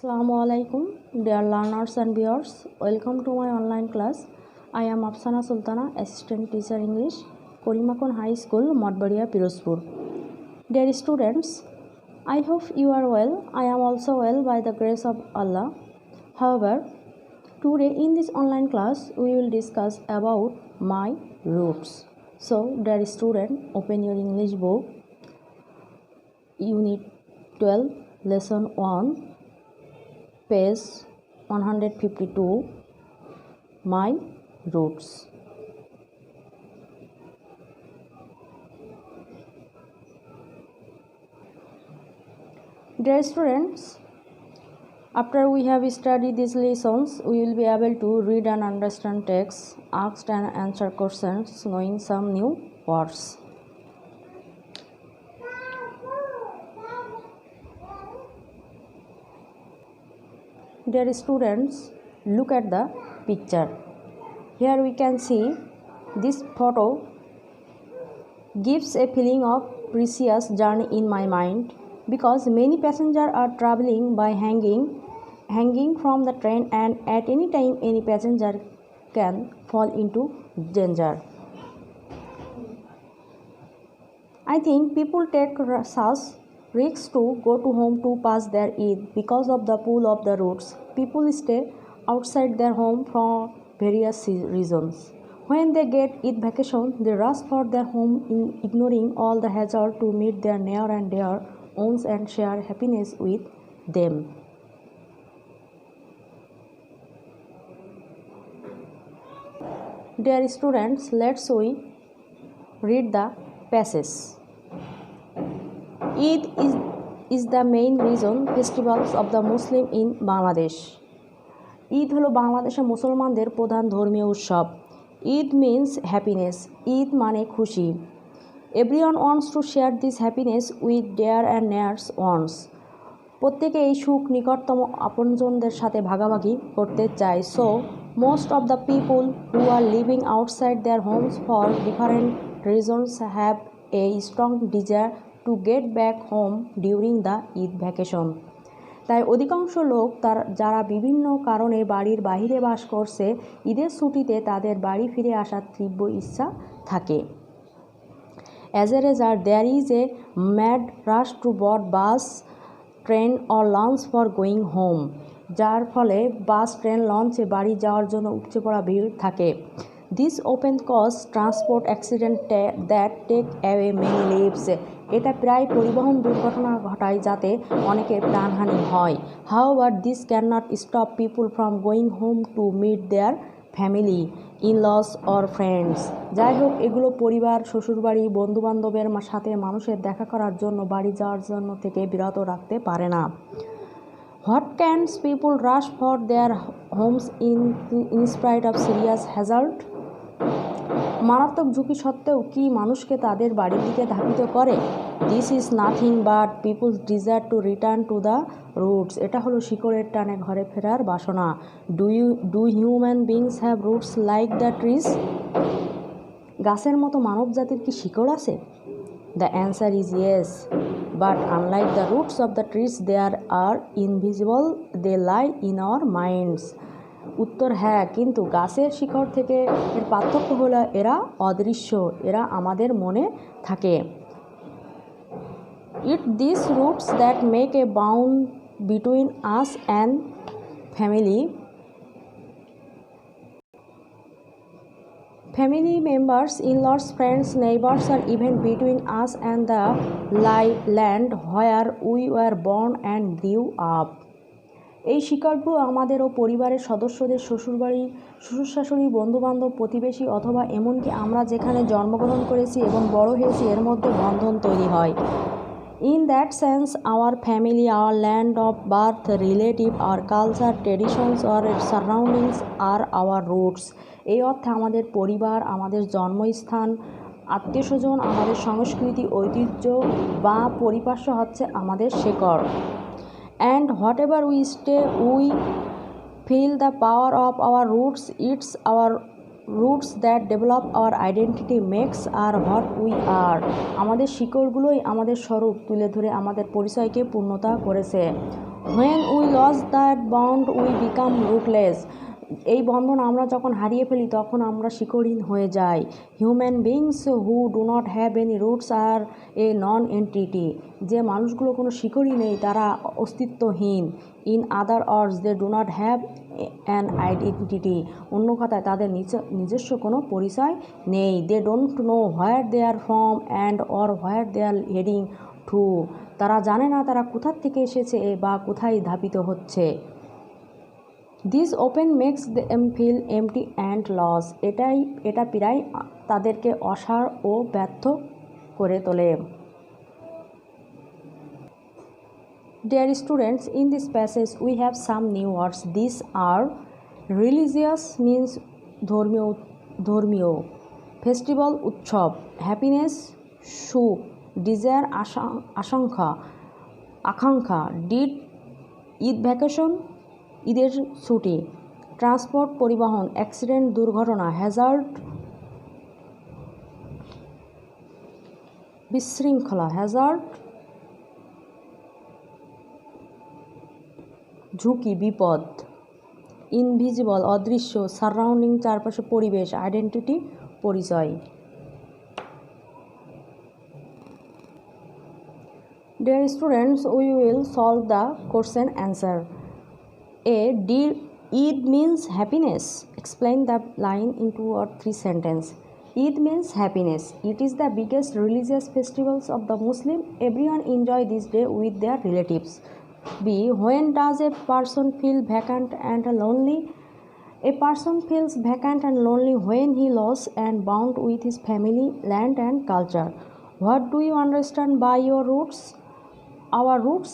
Assalamualaikum, dear learners and viewers. Welcome to my online class. I am Afsana Sultana, Assistant Teacher English, Korimakon High School, Modbaria, Pirozpur. Dear students, I hope you are well. I am also well by the grace of Allah. However, today in this online class, we will discuss about my roots. So, dear student, open your English book, Unit 12, Lesson 1. Page 152, My Roots. Dear students, after we have studied these lessons, we will be able to read and understand texts, ask and answer questions, knowing some new words. Dear students, look at the picture. Here we can see this photo gives a feeling of precious journey in my mind because many passengers are traveling by hanging from the train, and at any time any passenger can fall into danger. I think people take such risks to go to home to pass their Eid because of the pull of the roads. People stay outside their home for various reasons. When they get Eid vacation, they rush for their home, ignoring all the hazard to meet their near and dear ones and share happiness with them. Dear students, let's we read the passage. Eid is the main reason festivals of the Muslim in Bangladesh. Eid হলো বাংলাদেশের মুসলমানদের প্রধান ধর্মীয় উৎসব। Eid means happiness. Eid মানে খুশি। Everyone wants to share this happiness with their and nears wants. প্রত্যেকে এই সুখ নিকটতম আপনজনদের সাথে ভাগাভাগি করতে চায়। So most of the people who are living outside their homes for different reasons have a strong desire to get back home during the Eid vacation. তাই অধিকাংশ লোক যারা বিভিন্ন কারণে বাড়ির বাহিরে বাস করছে, ঈদের ছুটিতে তাদের বাড়ি ফিরে আসার তীব্র ইচ্ছা থাকে। As a result there is a mad rush to board bus, train or launch for going home. যার ফলে বাস, ট্রেন, লঞ্চে বাড়ি যাওয়ার জন্য উপচে পড়া ভিড় থাকে। This often cause transport accident that take away many lives. এটা প্রায় পরিবহন দুর্ঘটনা ঘটায় যাতে অনেকের প্রাণহানি হয়। However this can not stop people from going home to meet their family, in-laws or friends. যাই হোক, এগুলো পরিবার, শ্বশুরবাড়ি, বন্ধুবান্ধবের সাথে মানুষের দেখা করার জন্য বাড়ি যাওয়ার জন্য থেকে বিরত রাখতে পারে না। What cans people rush for their Holmes in spite of serious Hazard? মারাত্মক ঝুঁকি সত্ত্বেও কি মানুষকে তাদের বাড়ির দিকে ধাবিত করে? This is nothing but people's desire to return to the roots. এটা হলো শিকড়ের টানে ঘরে ফেরার বাসনা। Do human beings have roots like the trees? গাছের মতো মানব জাতির কি শিকড় আছে? The answer is yes, but unlike the roots of the trees there are invisible, they lie in our minds. উত্তর হ্যাঁ, কিন্তু গাছের শিকড় থেকে এর পার্থক্য হলো এরা অদৃশ্য, এরা আমাদের মনে থাকে। It this roots that make a bound between us and family members, in-laws, friends, neighbors, or even between us and the land where we were born and grew up. এই শিকড়গুলো আমাদের ও পরিবারের সদস্যদের শ্বশুরবাড়ি, শ্বশুর-শাশুড়ি, বন্ধুবান্ধব, প্রতিবেশী অথবা এমনকি আমরা যেখানে জন্মগ্রহণ করেছি এবং বড় হয়েছি এর মধ্যে বন্ধন তৈরি হয়। In that sense our family, our land of birth, relative, our culture, traditions or surroundings are our roots. এই অর্থে আমাদের পরিবার, আমাদের জন্মস্থান, আত্মীয়স্বজন, আমাদের সংস্কৃতি, ঐতিহ্য বা পরিপার্শ্ব হচ্ছে আমাদের শেকড়। And whatever we stay, we feel the power of our roots. It's our roots that develop our identity, makes are what we are. আমাদের শিকড়গুলোই আমাদের স্বরূপ তুলে ধরে আমাদের পরিচয়কে পূর্ণতা করেছে। When we lost that bond, we become rootless. এই বন্ধন আমরা যখন হারিয়ে ফেলি তখন আমরা শিকড়হীন হয়ে যাই। Human beings who do not have any roots are a non entity. যে মানুষগুলো কোনো শিকড়ই নেই তারা অস্তিত্বহীন। In other words they do not have an identity. অন্য কথায় তাদের নিজস্ব কোনো পরিচয় নেই। They don't know where they are from and or where they are heading to. তারা জানে না তারা কোথা থেকে এসেছে বা কোথায় ধাবিত হচ্ছে। This often makes them feel empty and lost. এটা প্রায় তাদেরকে অসাড় ও ব্যর্থ করে তোলে। Dear students, in this passage we have some new words. These are religious means ধর্মীয়, ফেস্টিভ্যাল উৎসব, হ্যাপিনেস সুখ, ডিজায়ার আকাঙ্ক্ষা, ডিড ঈদ ভ্যাকেশন ঈদের ছুটি, ট্রান্সপোর্ট পরিবহন, অ্যাক্সিডেন্ট দুর্ঘটনা, হ্যাজার্ড বিশৃঙ্খলা, ঝুঁকি বিপদ, ইনভিজিবল অদৃশ্য, সারাউন্ডিং চারপাশে পরিবেশ, আইডেন্টিটি পরিচয়। Dear students, we will solve the question answer. A. Did Eid means happiness? Explain the line in 2 or 3 sentences. Eid means happiness. It is the biggest religious festivals of the Muslim. Everyone enjoy this day with their relatives. B. When does a person feel vacant and lonely? A person feels vacant and lonely when he lost and bound with his family, land and culture. What do you understand by your roots? Our roots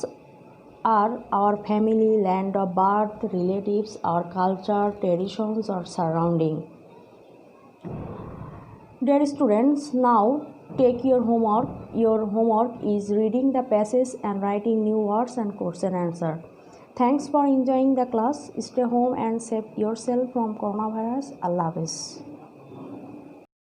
are our family, land of birth, relatives, our culture, traditions, or surrounding. Dear students, now take your homework. Your homework is reading the passage and writing new words and question answer. Thanks for enjoying the class. Stay home and save yourself from coronavirus. Allah Hafiz.